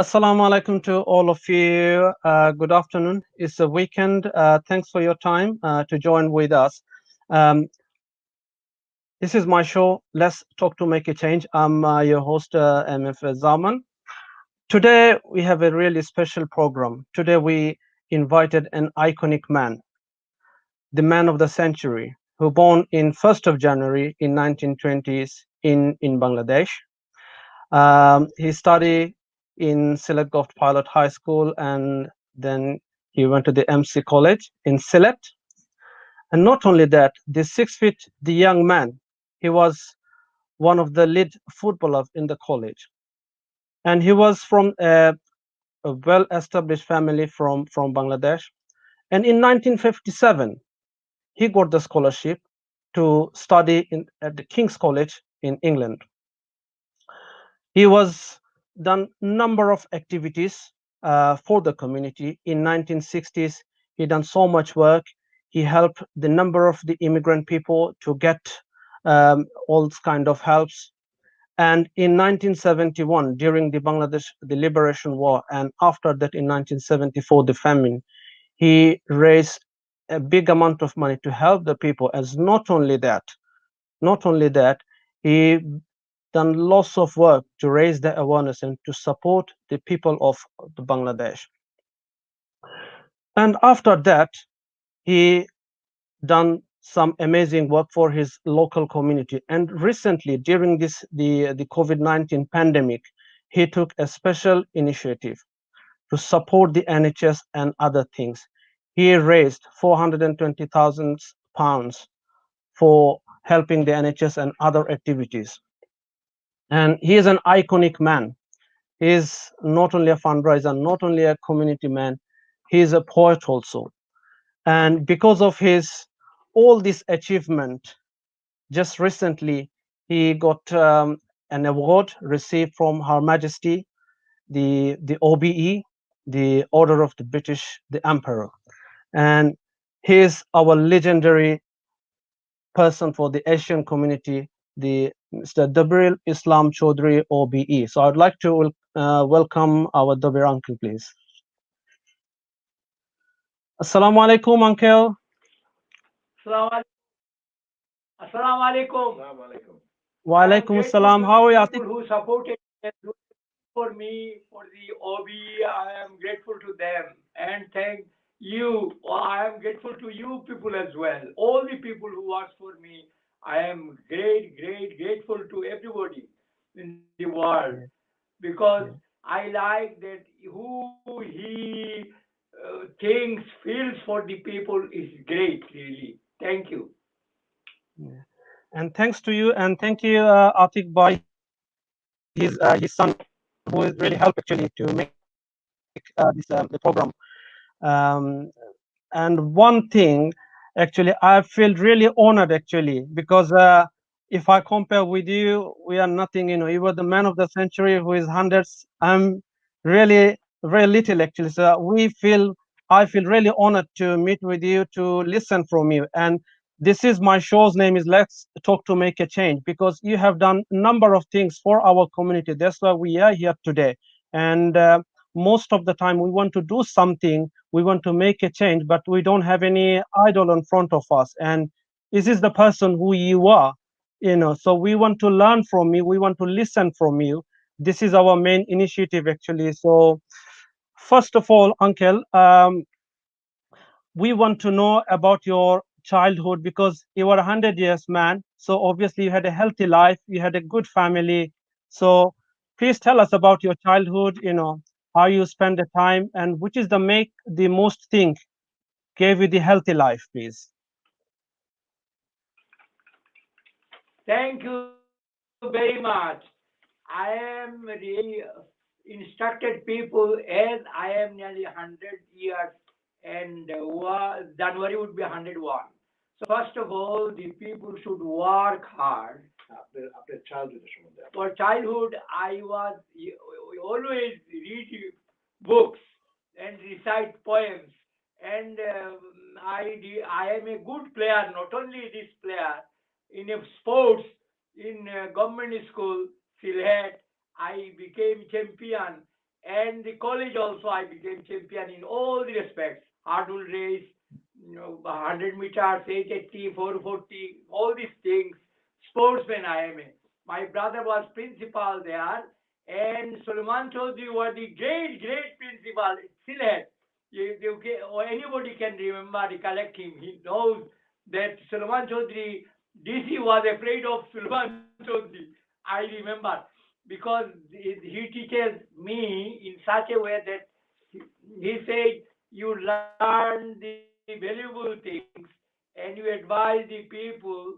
Assalamu alaikum to all of you. Good afternoon. It's a weekend. Thanks for your time to join with us. Um, this is my show. Let's talk to make a change. I'm your host, MFA Zaman. Today we have a really special program. Today we invited an iconic man, the man of the century, who born in 1st of January in 1920s in Bangladesh. He studied in Sylhet Pilot High School, and then he went to the MC College in Sylhet. And not only that, the 6 feet, the young man, he was one of the lead footballers in the college. And he was from a well-established family from Bangladesh. And in 1957, he got the scholarship to study at the King's College in England. He was done number of activities for the community. In 1960s, he done so much work. He helped the number of the immigrant people to get all kind of helps. And in 1971, during the Bangladesh the Liberation War, and after that in 1974 the famine, he raised a big amount of money to help the people. As not only that, he done lots of work to raise the awareness and to support the people of the Bangladesh. And after that, he done some amazing work for his local community. And recently, during the COVID-19 pandemic, he took a special initiative to support the NHS and other things. He raised 420,000 pounds for helping the NHS and other activities. And he is an iconic man. He is not only a fundraiser, not only a community man, he is a poet also. And because of his all this achievement, just recently he got an award received from Her Majesty, the OBE, the Order of the British, the Emperor. And he is our legendary person for the Asian community, the Mr. Dabirul Islam Choudhury OBE. So I'd like to welcome our Dabir uncle, please. Assalamu alaikum, uncle. Assalamu alaikum. Wa I am alaikum grateful assalam. to How are the you, people Atik? who supported and for me for the OBE. I am grateful to them and thank you. I am grateful to you people as well. All the people who works for me. I am grateful to everybody in the world because Yeah, I like that who he thinks, feels for the people is great, really. Thank you. yeah. And thanks to you, and thank you, Atik, by his son, who is really helped actually to make this the program. Um, and one thing, actually, I feel really honored actually because if I compare with you, we are nothing. You know, you were the man of the century who is hundreds. I'm really very little actually. So I feel really honored to meet with you, to listen from you. And this is my show's name is Let's Talk to Make a Change, because you have done a number of things for our community. That's why we are here today. And most of the time we want to do something, we want to make a change, but we don't have any idol in front of us. And this is the person who you are, you know. So we want to learn from you, we want to listen from you. This is our main initiative actually. So first of all, uncle, we want to know about your childhood, because you were 100 years man, so obviously you had a healthy life, you had a good family. So please tell us about your childhood, you know, how you spend the time, and which is the most thing gave you the healthy life, please. Thank you very much. I am really instructed people as I am nearly 100 years and January would be 101. So first of all, the people should work hard. For childhood, I was always read books and recite poems. And I am a good player, not only this player, in a sports, in government school, Sylhet, I became champion And the college also, I became champion in all the respects. Hurdle race, 100 meters, 880, 440, all these things. Sportsman I am. My brother was principal there, and Sulaiman Choudhury was the great principal at Sylhet. Or anybody can remember, recollect him. He knows that Sulaiman Choudhury, DC was afraid of Sulaiman Choudhury. I remember because he teaches me in such a way that he said you learn the valuable things and you advise the people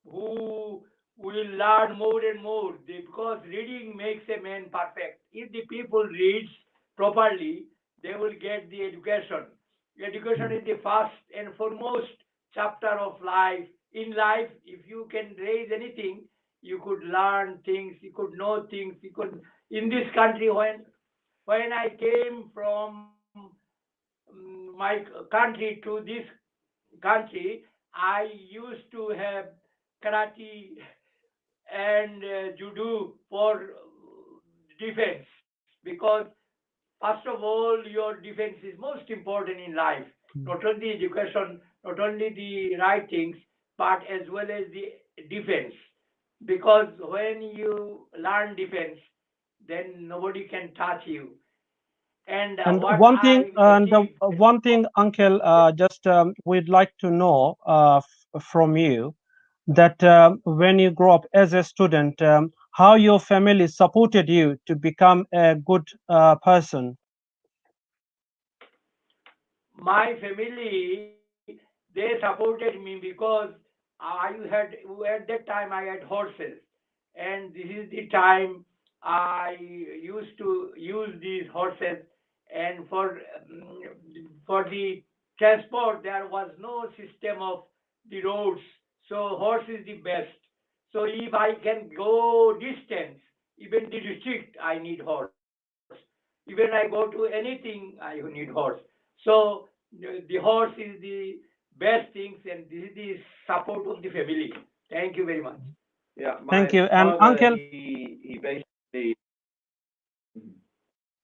who will learn more and more because reading makes a man perfect. If the people reads properly, they will get the education. Education is the first and foremost chapter of life. In life, if you can raise anything, you could learn things, you could know things, you could. In this country, when I came from my country to this country, I used to have karate and judo for defense because first of all your defense is most important in life, not only education, not only the right things, but as well as the defense, because when you learn defense, then nobody can touch you. And And what one thing, I achieved. one thing, Uncle, just we'd like to know from you that when you grow up as a student, how your family supported you to become a good person. My family, they supported me because at that time I had horses, and this is the time I used to use these horses, and for the transport there was no system of the roads, so horse is the best. So if I can go distance, even the district, I need horse. Even I go to anything, I need horse. So the horse is the best things, and this is the support of the family. Thank you very much. Yeah, Thank my you. And father, Uncle, he basically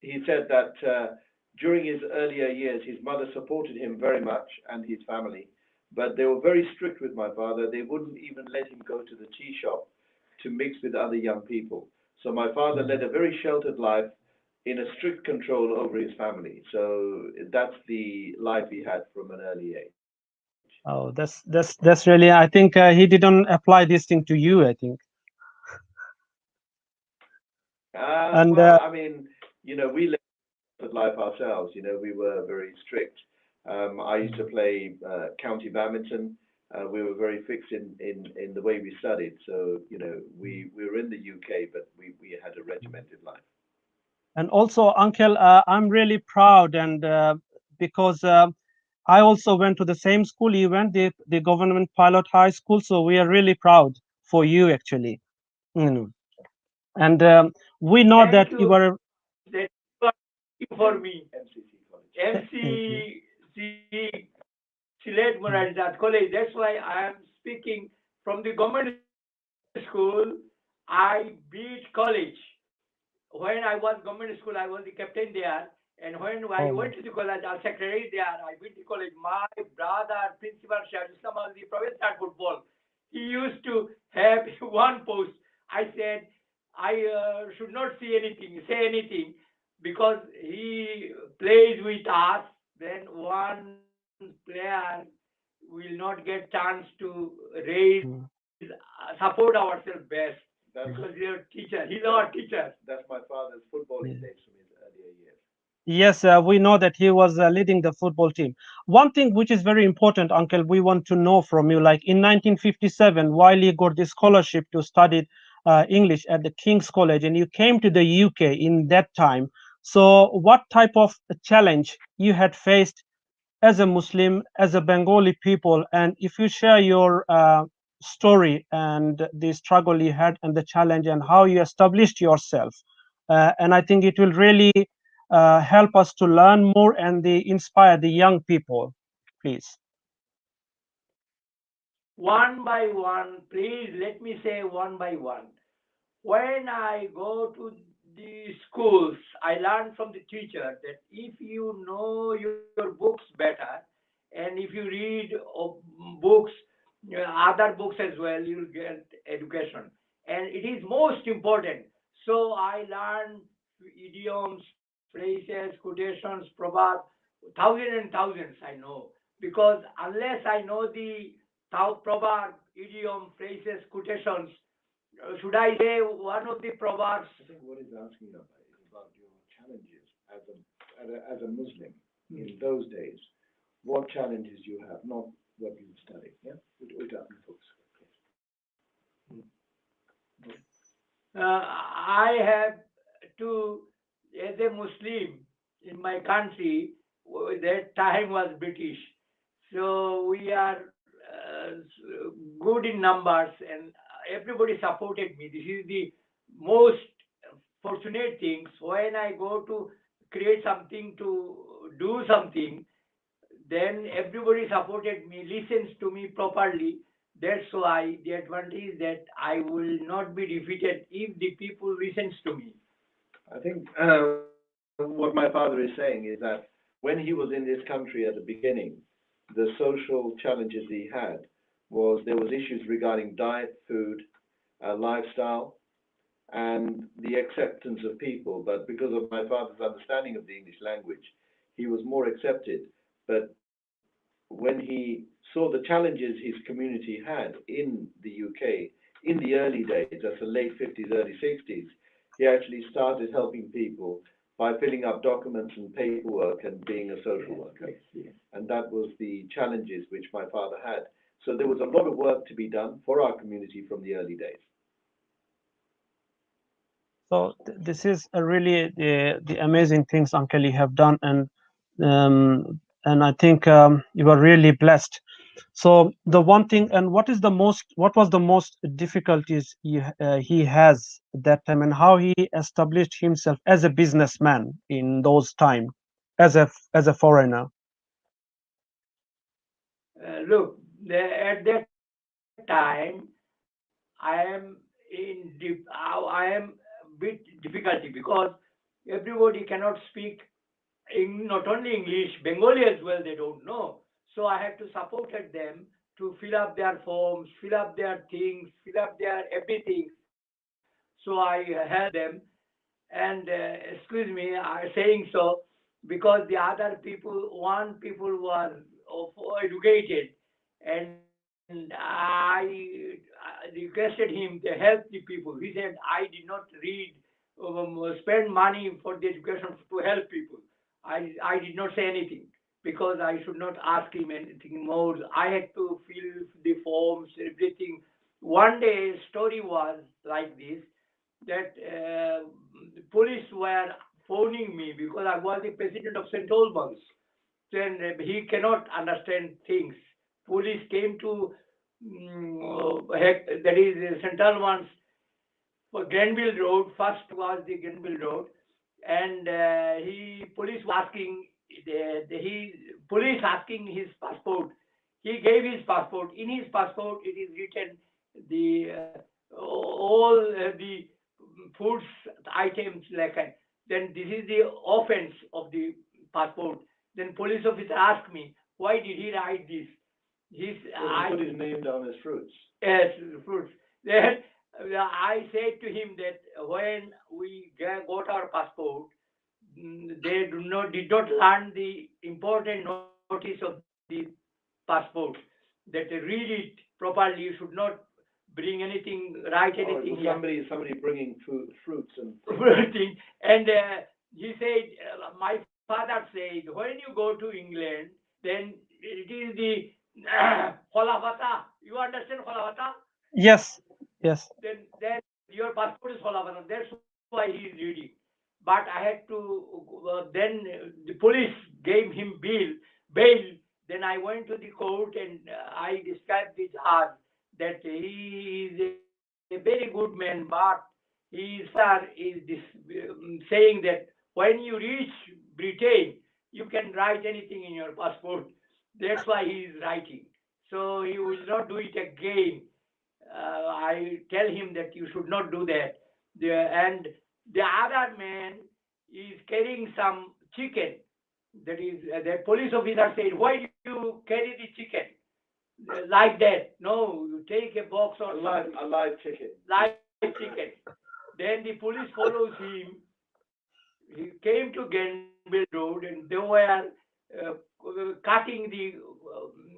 he said that during his earlier years, his mother supported him very much and his family, but they were very strict with my father. They wouldn't even let him go to the tea shop to mix with other young people. So my father led a very sheltered life in a strict control over his family. So that's the life he had from an early age. oh, that's really. I think he didn't apply this thing to you. I think. And Well, I mean, we lived life ourselves. We were very strict. I used to play county badminton. We were very fixed in the way we studied. So, we were in the UK, but we had a regimented life. and also, Uncle, I'm really proud, and because I also went to the same school you went, the government pilot high school. So we are really proud for you, actually. You know. And we know that Thank you you were. very much. That you are speaking for me. MCC College. Thank you. MCC Sylhet Moralized College. That's why I am speaking from the government school. I beat college. When I was government school, I was the captain there. And when I went to Oh the my. college, as secretary there, I beat the college. My brother, principal, Shah Islam was the professor football. He used to have one post. I said, I should not say anything, because he plays with us. Then one player will not get chance to raise, Mm, support ourselves best, because we are That's teacher. He's our that's teacher. that's my father's footballing yeah. days from his earlier years. Yes, we know that he was leading the football team. One thing which is very important, Uncle, we want to know from you, like in 1957, while you got this scholarship to study English at the King's College, and you came to the UK in that time. So, what type of challenge you had faced as a Muslim, as a Bengali people, and if you share your story and the struggle you had and the challenge and how you established yourself, and I think it will really help us to learn more and inspire the young people, please. One by one, please let me say one by one. When I go to the schools, I learned from the teacher that if you know your books better, and if you read books, other books as well, you'll get education. And it is most important. So I learned idioms, phrases, quotations, proverbs, thousands and thousands I know. Because unless I know the proverb, idiom, phrases, quotations, should I say one of the proverbs? I think what he's asking about is about your challenges as a Muslim in those days. What challenges you have, not what you study. Yeah, I have to, as a Muslim in my country, that time was British. So we are good in numbers, and everybody supported me. This is the most fortunate things. When I go to create something, to do something, then everybody supported me, listens to me properly. That's why the advantage is that I will not be defeated if the people listens to me. I think what my father is saying is that when he was in this country at the beginning, the social challenges he had was there was issues regarding diet, food, lifestyle, and the acceptance of people. But because of my father's understanding of the English language, he was more accepted. But when he saw the challenges his community had in the UK in the early days, that's the late 50s, early 60s, he actually started helping people by filling up documents and paperwork and being a social worker. And that was the challenges which my father had. So there was a lot of work to be done for our community from the early days. So this is a really the amazing things, Uncle, you have done, and I think you are really blessed. So the one thing, and what was the most difficulties he has at that time, and how he established himself as a businessman in those time, as a foreigner. Look, at that time, I am I am bit difficulty because everybody cannot speak not only English, Bengali as well. They don't know, so I have to support them to fill up their forms, fill up their things, fill up their everything. So I help them, and excuse me, I saying so because the other people, one people was educated, and I requested him to help the people. He said, I did not read, spend money for the education to help people. I did not say anything because I should not ask him anything more. I had to fill the forms, everything. One day, story was like this that the police were phoning me because I was the president of St Albans. Then he cannot understand things. Police came to that is St Albans for Grenville Road. First was the Grenville Road, and he police asking he police asking his passport. He gave his passport. In his passport, it is written the all the foods items like that. Then this is the offense of the passport. Then police officer asked me, why did he write this? His So he put his name down as fruits. Yes, fruits. Then I said to him that when we got our passport, they did not learn the important notice of the passport. That they read it properly. You should not bring anything, write anything here. Somebody bringing fruits and Thing. And he said, my father said, when you go to England, then it is the Holavata. You understand Holavata? Yes, yes. Then your passport is Holavata. That's why he is reading. But I had to, then the police gave him bail. Then I went to the court and I described the judge that he is a very good man, but his father is saying that when you reach Britain, you can write anything in your passport. That's why he is writing. So he will not do it again. I tell him that you should not do that. And The other man is carrying some chicken. That is, the police officer said, "Why do you carry the chicken like that? No, you take a box or A live chicken. live chicken." Then the police follows him. He came to Grenville Road, and they were cutting the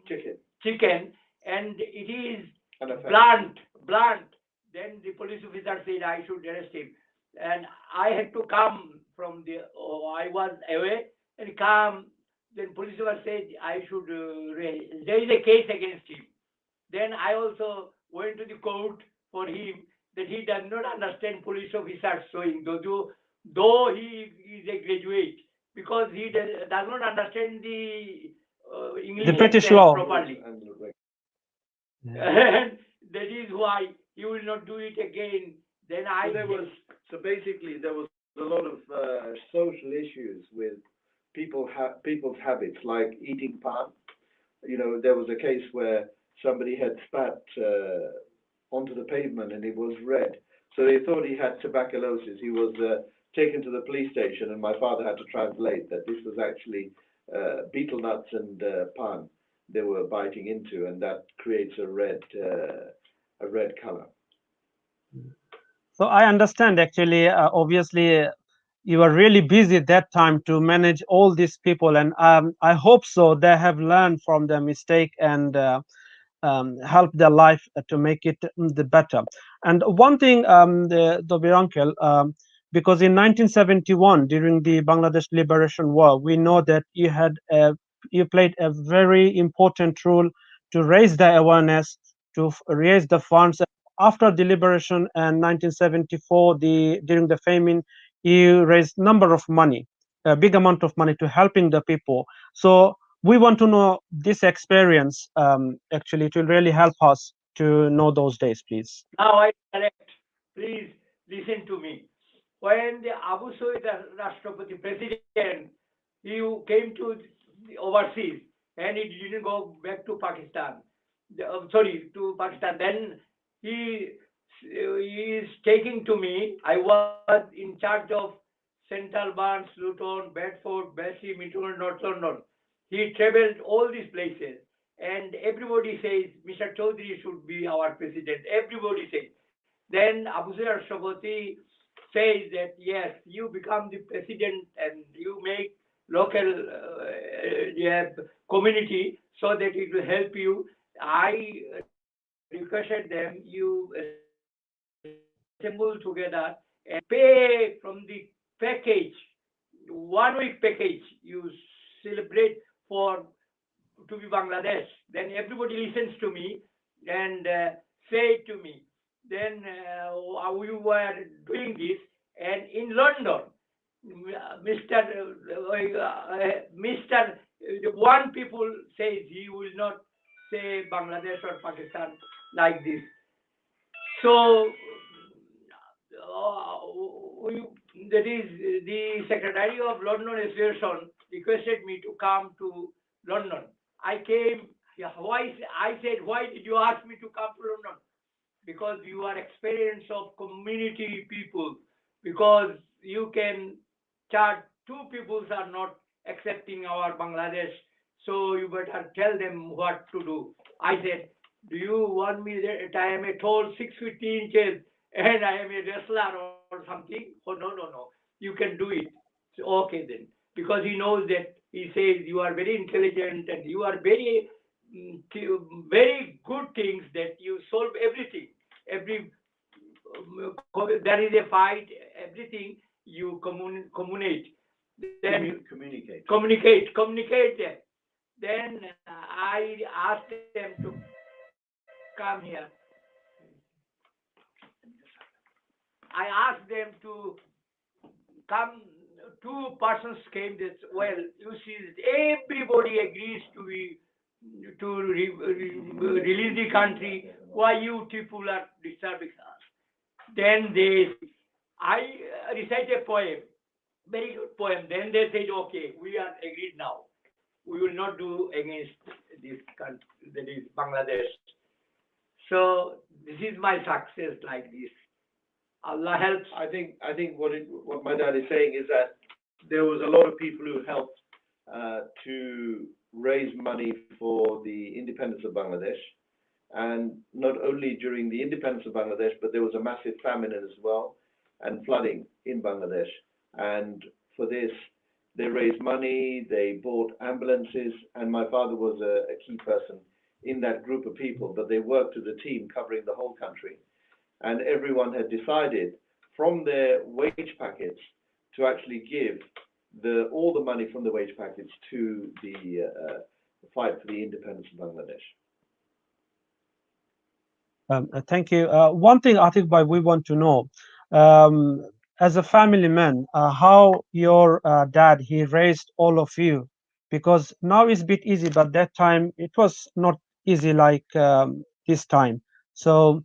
Chicken. chicken, and it is And a fence. blunt. Then the police officer said I should arrest him, and I had to come from the. Oh, I was away and come. Then police officer said I should raise. There is a case against him. Then I also went to the court for him that he does not understand police officers showing, though he is a graduate, because he does not understand the The English British accent law. properly. Yeah. And that is why he will not do it again. Then I So basically there was a lot of social issues with people's habits, like eating pan. You know, there was a case where somebody had spat onto the pavement and it was red. So they thought he had tuberculosis. He was taken to the police station, and my father had to translate that this was actually betel nuts and pan they were biting into, and that creates a red color. So I understand actually, obviously, you are really busy at that time to manage all these people, and I hope so they have learned from their mistake and help their life to make it the better. And one thing, the uncle, because in 1971 during the Bangladesh Liberation War, we know that you played a very important role to raise the awareness, to raise the funds. After the liberation in 1974, during the famine, you raised number of money, a big amount of money to helping the people. So we want to know this experience. Actually, it will really help us to know those days, please. now I correct. Please listen to me. When the Abu Sayyid Rashtrapati president, he came to the overseas and he didn't go back to Pakistan. Sorry, to Pakistan. Then he, he is taking to me. I was in charge of St Albans, Luton, Bedford, Bessie, Mitchell, North London. He traveled all these places, and everybody says Mr. Choudhury should be our president. Everybody says. Then Abu Zaid Shoboti says that yes, you become the president and you make local community so that it will help you. I requested them, you assemble together and pay from the package, 1 week package, you celebrate for to be Bangladesh. Then everybody listens to me and say to me. Then we were doing this, and in London, Mr. One people says he will not say Bangladesh or Pakistan like this. So that is the Secretary of London Association requested me to come to London. I came. Yeah, why? I said, why did you ask me to come to London? Because you are experience of community people. Because you can charge two peoples are not accepting our Bangladesh, so you better tell them what to do. I said, do you want me that I am a tall 6 feet 3 inches and I am a wrestler or something? Oh no. You can do it. So, okay then. Because he knows that he says you are very intelligent and you are very good things that you solve everything. Every there is a fight, everything you communicate. Then communicate them. Then I asked them to come here. I asked them to come. Two persons came. This well, you see, everybody agrees to release the country. Why you people are disturbing us? Then I recite a poem, very good poem. Then they said, okay, we are agreed now. We will not do against this country, that is Bangladesh. So this is my success like this. Allah helps. I think what my dad is saying is that there was a lot of people who helped to raise money for the independence of Bangladesh, and not only during the independence of Bangladesh, but there was a massive famine as well, and flooding in Bangladesh. And for this, they raised money, they bought ambulances, and my father was a key person in that group of people. But they worked as a team covering the whole country, and everyone had decided from their wage packets to actually give all the money from the wage packets to the fight for the independence of Bangladesh. Thank you. One thing I think we want to know, um, as a family man, how your dad he raised all of you, because now it's a bit easy, but that time it was not easy like this time. So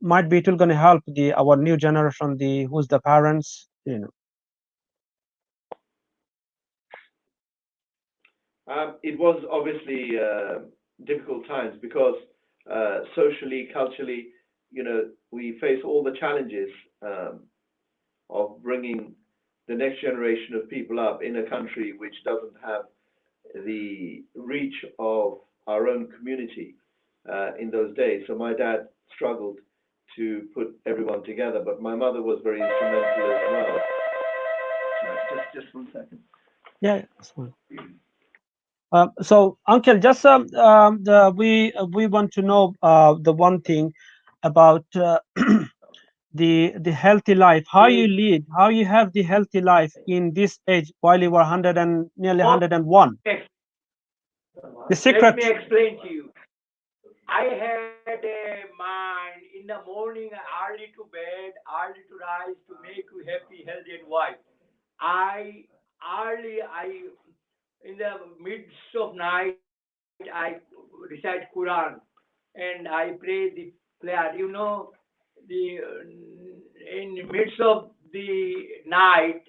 might be it will gonna help the our new generation, the who's the parents, you know. It was obviously difficult times because socially, culturally, we face all the challenges of bringing the next generation of people up in a country which doesn't have the reach of our own community in those days. So my dad struggled to put everyone together, but my mother was very instrumental as well. Just 1 second. Yeah, that's fine. So, Uncle, just we want to know the one thing about the healthy life. How you lead, how you have the healthy life in this age while you were 100 and nearly 101. The Let secret. me explain to you. I had a mind in the morning, early to bed, early to rise, to make you happy, healthy, and wise. I in the midst of night, I recite Quran and I pray the prayer. In the midst of the night,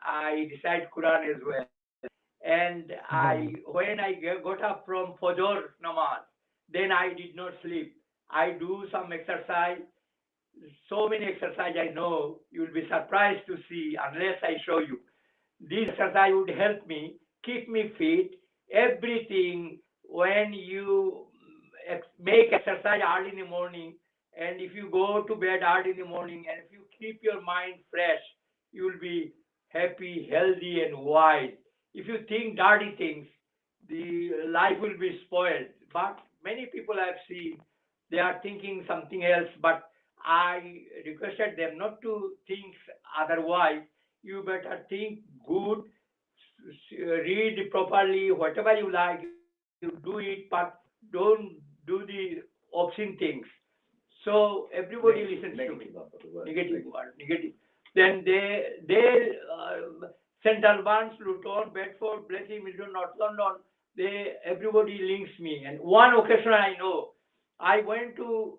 I recite Quran as well. And when I got up from Fajr namaz, then I did not sleep. I do some exercise, so many exercise I know. You'll be surprised to see unless I show you. This exercise would help me, keep me fit, everything. When you make exercise early in the morning, and if you go to bed early in the morning, and if you keep your mind fresh, you will be happy, healthy, and wise. If you think dirty things, the life will be spoiled. But many people I've seen, they are thinking something else, but I requested them not to think otherwise. You better think good, read properly, whatever you like, you do it, but don't do the obscene things. So everybody listens to me. Negative word, negative. Then St Albans, Luton, Bedford, Blessing, Milton, North London, everybody links me. And one occasion I know, I went to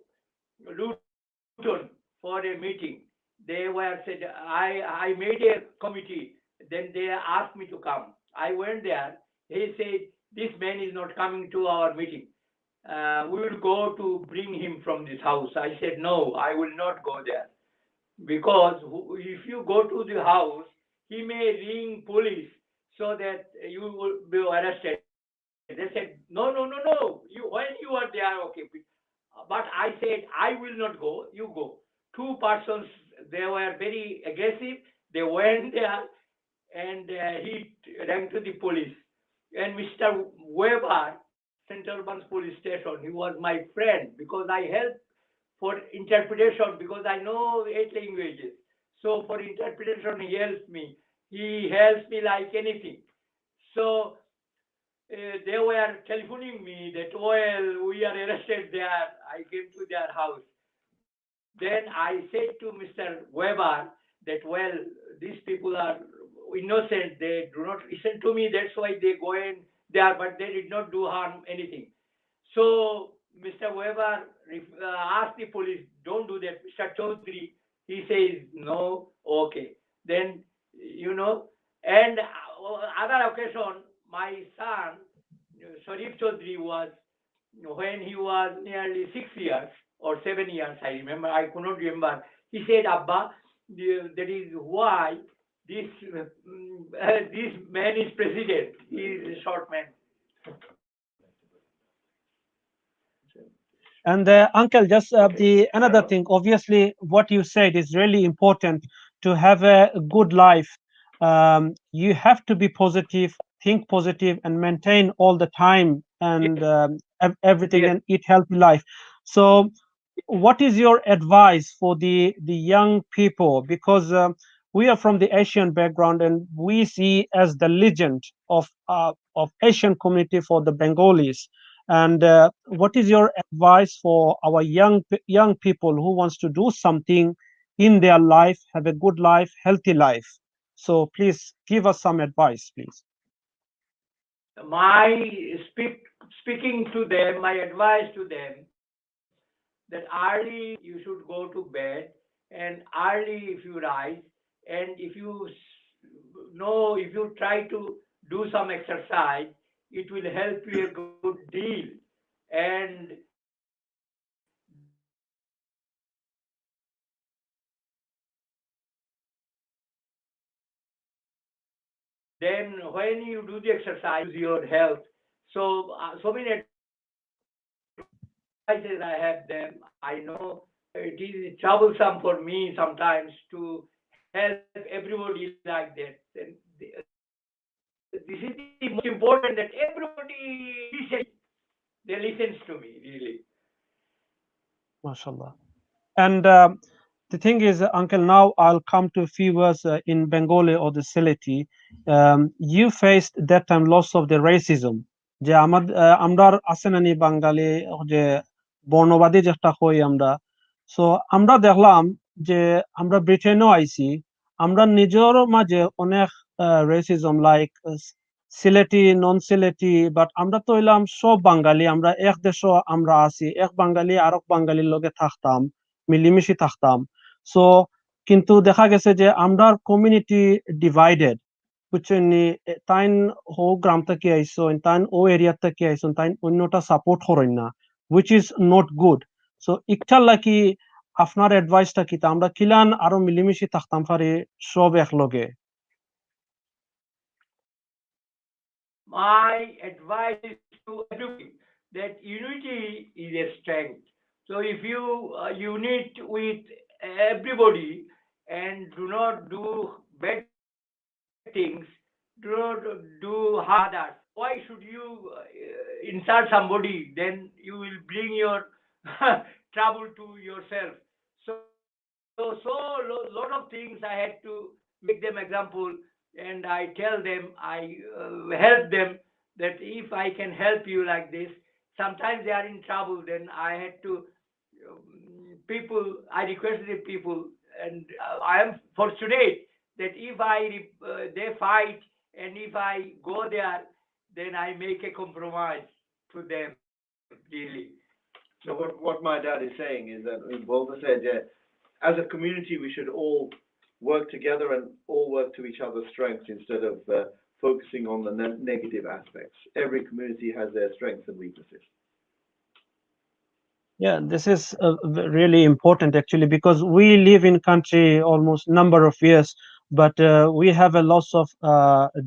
Luton for a meeting. They were said I made a committee. Then they asked me to come. I went there. He said this man is not coming to our meeting. We will go to bring him from this house. I said no, I will not go there because if you go to the house, he may ring police so that you will be arrested. They said no, no, no, no. When you are there, okay. But I said, I will not go, you go. Two persons, they were very aggressive. They went there and he rang to the police. And Mr. Weber, St. Albans police station, he was my friend because I helped for interpretation because I know 8 languages. So for interpretation, he helps me. He helps me like anything. So they were telephoning me that, well, we are arrested there. I came to their house. Then I said to Mr. Weber that, well, these people are innocent. They do not listen to me. That's why they go in there, but they did not do harm anything. So Mr. Weber asked the police, don't do that. Mr. Choudhury, he says, no, okay. Then, and other occasion, my son, Sharif Chaudhry, was, when he was nearly 6 years or 7 years, I remember, I could not remember, he said, Abba, that is why this this man is president. He is a short man. And uncle, just Okay. the another Uh-huh. thing. Obviously, what you said is really important to have a good life. You have to be positive, think positive, and maintain all the time and Yes, everything, yes. and eat healthy life. So, what is your advice for the young people? Because we are from the Asian background, and we see as the legend of Asian community for the Bengalis. And what is your advice for our young people who wants to do something in their life, have a good life, healthy life? So please give us some advice, please. My speaking to them, my advice to them that early you should go to bed and early if you rise, and if you know, if you try to do some exercise, it will help you a good deal. And then when you do the exercise, then when you do the exercise, your health. So so many advices I have them. I know it is troublesome for me sometimes to help everybody like that. And this is the most important, that everybody listens to me. They listens to me really. MashaAllah. And the thing is, Uncle, now I'll come to a few words in Bengali or the Sylheti. You faced that time loss of the racism. যে আমরার আছে নানি বাঙালি যে বর্ণবাদী যেটা হই আমরা, so আমরা দেখলাম যে আমরা ব্রিটেনও আইছি, আমরা নিজের মাঝে অনেক racism like Sylheti non Sylheti, but আমরা তো হইলাম সব বাঙালি, আমরা এক দেশ, আমরা আছি এক বাঙালি আরেক বাঙালির লগে থাকতাম, মিলিমিশি থাকতাম। সো কিন্তু দেখা গেছে যে আমরা কমিউনিটি ডিভাইডেড, বুঝছেন নি? তাইন হো গ্রাম থেকে আইসো, তাইন ও এরিয়া থেকে আইসো, তাইন অন্যটা সাপোর্ট করেন না, which is not good. So ইকটার লাগি আপনার অ্যাডভাইসটা কি, তা আমরা কিলান আরো মিলিমিশি থাকতাম পারি সব একলগে? My advice is to everybody that unity is a strength. So if you unite with everybody and do not do bad things, do not do harm to others, why should you insult somebody? Then you will bring your trouble to yourself. So lot of things I had to make them example, and I tell them, I help them that if I can help you like this, sometimes they are in trouble. Then I had to I requested the people, and I am fortunate that if they fight, and if I go there, then I make a compromise to them really. So what my dad is saying is that, Bolga said, as a community, we should all work together and all work to each other's strengths instead of focusing on the negative aspects. Every community has their strengths and weaknesses. Yeah, this is really important actually, because we live in country almost number of years, but we have a lots of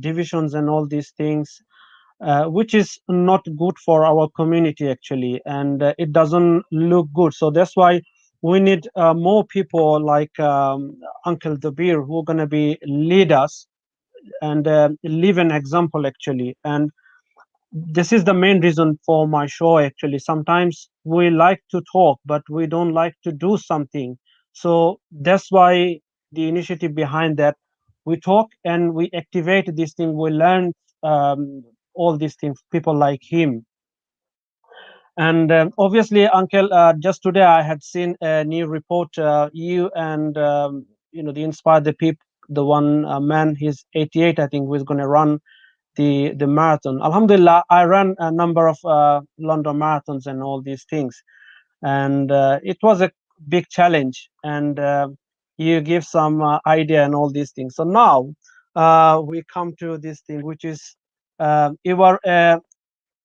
divisions and all these things, which is not good for our community actually, and it doesn't look good. So that's why we need more people like Uncle Dabir, who are gonna be lead us and live an example actually. And this is the main reason for my show actually. Sometimes we like to talk but we don't like to do something, so that's why the initiative behind that. We talk and we activate this thing, we learn all these things, people like him. And obviously, Uncle, just today I had seen a new report, you and the Inspire the People, the one man, he's 88 I think, who is going to run the marathon. Alhamdulillah, I ran a number of London marathons and all these things, and it was a big challenge. And you give some idea and all these things. So now we come to this thing, which is you are a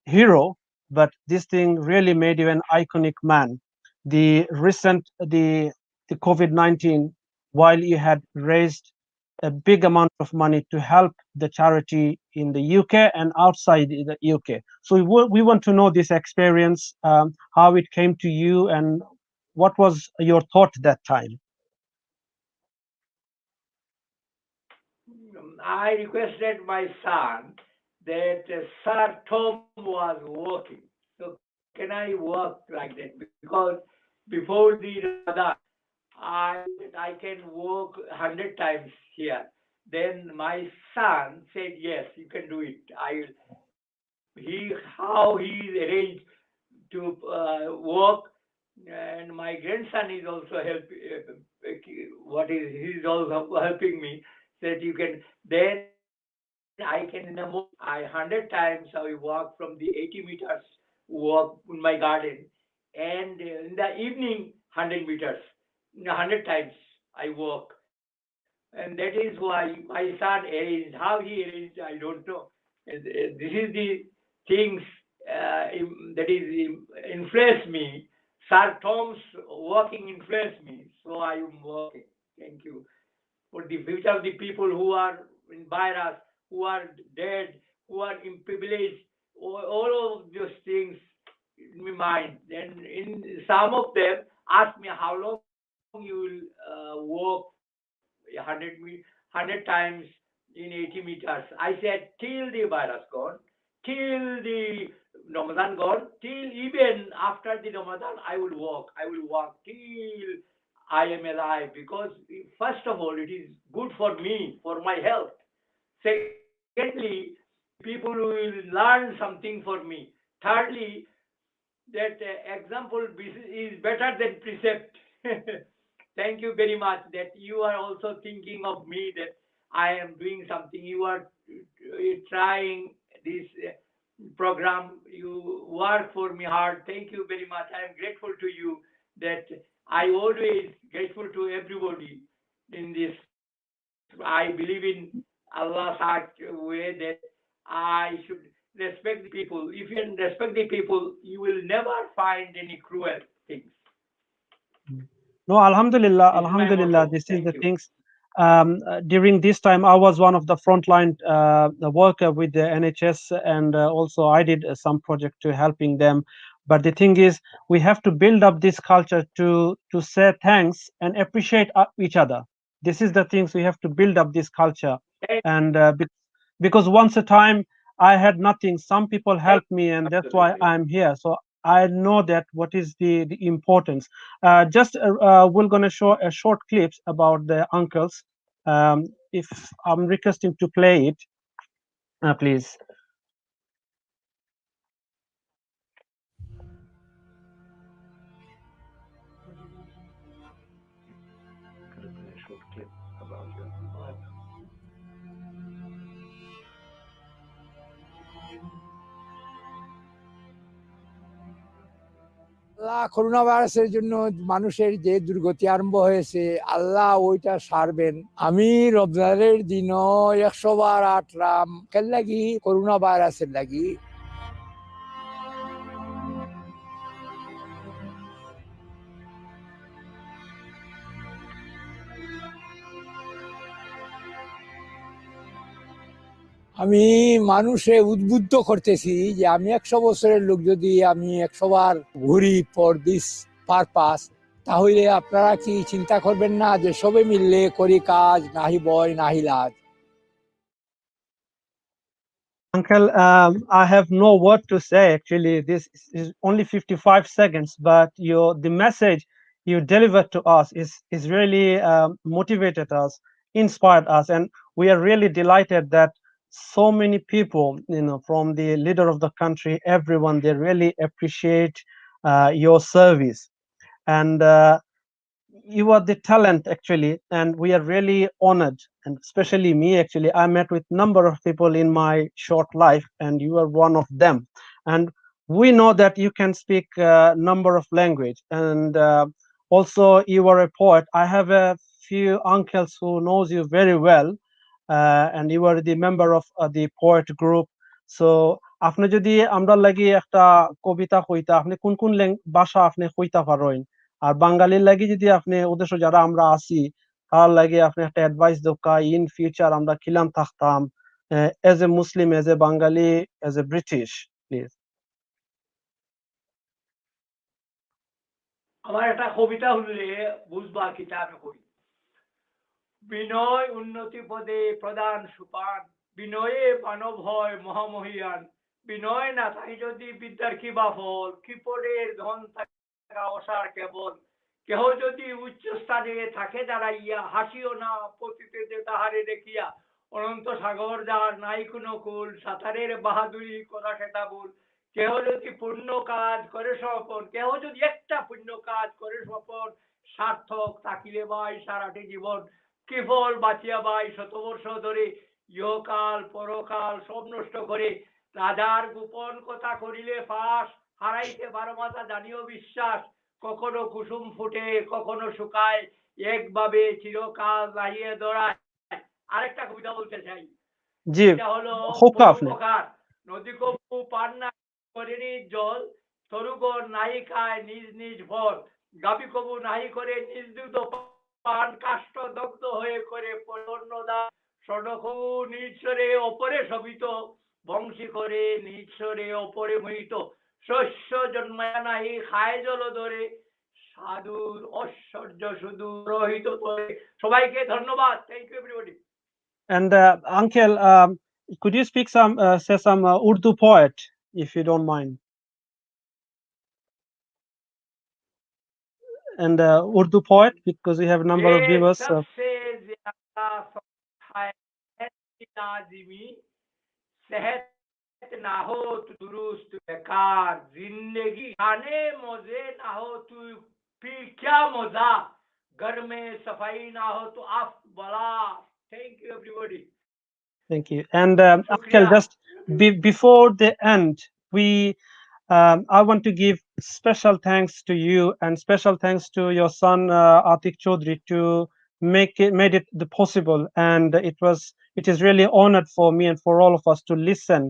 hero, but this thing really made you an iconic man. The the COVID-19, while you had raised a big amount of money to help the charity in the UK and outside the UK. So we want to know this experience, how it came to you, and what was your thought that time? I requested my son that Sir Tom was working. So can I work like that? Because before the Ramadan, I can work 100 times here. Then my son said, yes, you can do it. How he arranged to work, and my grandson is also he's also helping me, that you can, then I can in the morning, 100 times I walk from the 80 meters walk in my garden, and in the evening 100 meters, 100 times I walk. And that is why my son arranged. How he arranged, I don't know. This is the things that is influenced me. Sir Tom's working influenced me, so I am working. Thank you. For the future of the people who are in virus, who are dead, who are in privilege, all of those things in my mind. And in some of them ask me how long you will walk 100 times in 80 meters. I said till the virus gone, till the Ramadan gone, till even after the Ramadan, I will walk. I will walk till I am alive, because first of all, it is good for me, for my health. Secondly, people will learn something for me. Thirdly, that example is better than precept. Thank you very much that you are also thinking of me, that I am doing something. You are trying this program. You work for me hard. Thank you very much. I am grateful to you, that I always grateful to everybody in this. I believe in Allah's heart way, that I should respect the people. If you respect the people, you will never find any cruel things. No, Alhamdulillah, This is my Alhamdulillah. motto. This is Thank the you. things. During this time, I was one of the frontline worker with the NHS, and also I did some project to helping them. But the thing is, we have to build up this culture to say thanks and appreciate each other. This is the things we have to build up this culture, Thank, and because once a time I had nothing, some people thank, helped me, and that's why Absolutely. I'm here. So I know that what is the importance. Just we're going to show a short clips about the uncles. If I'm requesting to play it, please. Could have been a short clip about your father. Allah corona ভাইরাসের জন্য মানুষের যে দুর্গতি আরম্ভ হয়েছে, আল্লাহ ওইটা সারবেন। আমি রমজানের দিনও 100 বার আটরাম কেন লাগি, করোনা ভাইরাসের লাগি। আমি মানুষে উদ্বুদ্ধ করতেছি যে আমি 100 বছরের লোক, যদি আমি 100 বার ঘুরি ফর দিস পারপাস, তাহলে আপনারা কি চিন্তা করবেন না যে সবে মিললে করি কাজ, নাহি বয় নাহি লাজ। Uncle, I have no word to say. Actually, this is only 55 seconds, but the message you delivered to us is really motivated us, inspired us, and we are really delighted that so many people, from the leader of the country, everyone, they really appreciate your service. And you are the talent, actually, and we are really honored, and especially me. Actually, I met with number of people in my short life, and you are one of them. And we know that you can speak a number of language, and also you are a poet. I have a few uncles who knows you very well, and you are the member of the poet group. So আপনি যদি আমরা লাগি একটা কবিতা কইতা, আপনি কোন কোন ভাষা আপনি কইতা পারেন, আর বাঙালির লাগি যদি আপনি উদ্দেশ্য যারা আমরা আছি তার লাগে আপনি একটা অ্যাডভাইস দোকা ইন ফিউচার আমরা খিলাম থাকতাম as a Muslim, as a Bengali, as a British, please. আমার একটা কবিতা শুনলে বুঝবা কিতা আমি কই। বিনয় উন্নতি পদে প্রধান সুপান, বিনয়ে মানব হয় মহামহিয়ান, বিনয় না তাই যদি বিদ্যার কি বা ফল, কিপটের ধন থাকা অসার কেবল, কেহ যদি উচ্চ স্থানে থাকে দাঁড়াইয়া, হাসিও না পতিতে তাহারে দেখিয়া, অনন্ত সাগর যার নাই কোনো কুল, সাঁতারের বাহাদুরি কথা সেটা ভুল, কেহ যদি পুণ্য কাজ করে সফল, কেহ যদি একটা পুণ্য কাজ করে সফল, সার্থক থাকিলে ভাই সারাটি জীবন, কি ফল বাঁচিয়া ভাই শতবর্ষ ধরে, ইহকাল পরকাল সব নষ্ট করে, রাজার গোপন কথা করিলে ফাঁস, হারাইতে 12 মাথা জানিও বিশ্বাস, কখনো কুসুম ফুটে কখনো শুকায়, একভাবে চিরকাল রাহিয়ে দড়ায়। আরেকটা কবিতা বলতে চাই, জি, এটা হলো হোকা আপনি। পরোপকার। নদী কবু পান না করেনি জল, তরুগণ নাই খায় নিজ নিজ ফল, গাভী কবু নাই করে নিজ দুধ পান, কাষ্ঠ দগ্ধ হয়ে করে পূর্ণদান, স্বর্ণকবু নিঃস্বরে অপরে শোভিত, বংশী করে নিঃস্বরে অপরে মোহিত, শস্য জন্মায় নাই খায় জল ধরে, সাধুর ঐশ্বর্য শুধু রহিত করে। সবাইকে ধন্যবাদ। Thank you everybody. And uncle, could you speak some say some Urdu poet if you don't mind? And Urdu poet, because we have a number of ये viewers. सबसे ज्यादा है लाजिमी, सेहत ना हो तो दुरुस्त बेकार, जिंदगी खाने मौजे ना हो तो फिर क्या मजा, घर में सफाई ना हो तो आप बला। Thank you everybody. Thank you. And शुक्रिया। uncle, just before the end, I want to give special thanks to you and special thanks to your son Atik Choudhury to made it the possible, and it is really honored for me and for all of us to listen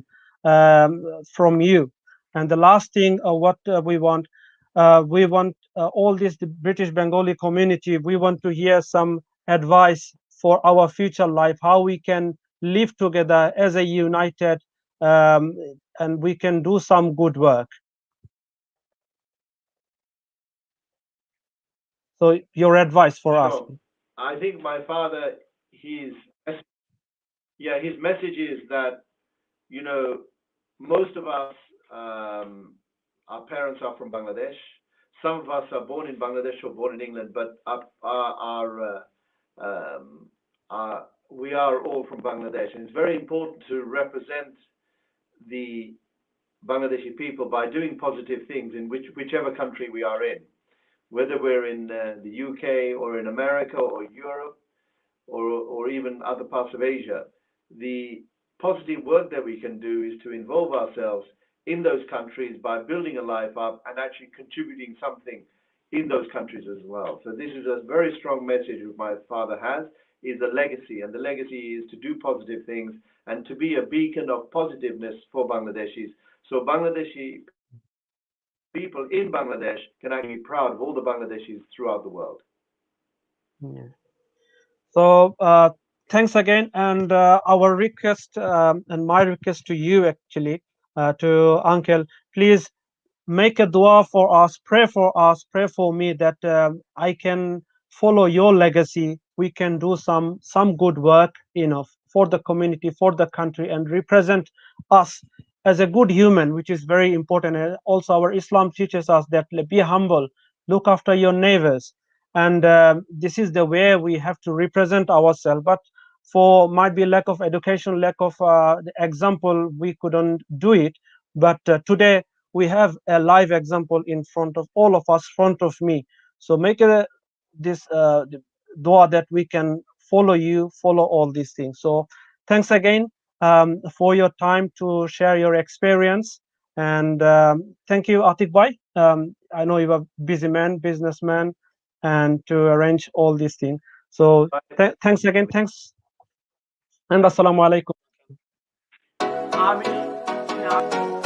from you. And the last thing, what we want all this the British Bengali community. We want to hear some advice for our future life, how we can live together as a united, and we can do some good work. So your advice for us. Sure. I think my father, his message is that, you know, most of us, our parents are from Bangladesh. Some of us are born in Bangladesh or born in England, but we are all from Bangladesh. And it's very important to represent the Bangladeshi people by doing positive things in whichever country we are in, whether we're in the UK or in America or Europe or even other parts of Asia. The positive work that we can do is to involve ourselves in those countries by building a life up and actually contributing something in those countries as well. So this is a very strong message that my father has, is a legacy, and the legacy is to do positive things and to be a beacon of positiveness for Bangladeshis. So Bangladeshi people in Bangladesh can actually be proud of all the Bangladeshis throughout the world. Yeah. So thanks again, and our request and my request to you actually, to uncle, please make a dua for us, pray for me that I can follow your legacy. We can do some good work, for the community, for the country, and represent us as a good human, which is very important. And also our Islam teaches us that be humble, look after your neighbors, and this is the way we have to represent ourselves. But for might be lack of education, lack of the example, we couldn't do it. But today we have a live example in front of all of us, front of me. So make this dua that we can follow you, follow all these things. So thanks again for your time to share your experience. And thank you, Atik Bhai. I know you're a busy man, businessman, and to arrange all these things. So thanks again. Thanks. And assalamu alaikum. आमीन।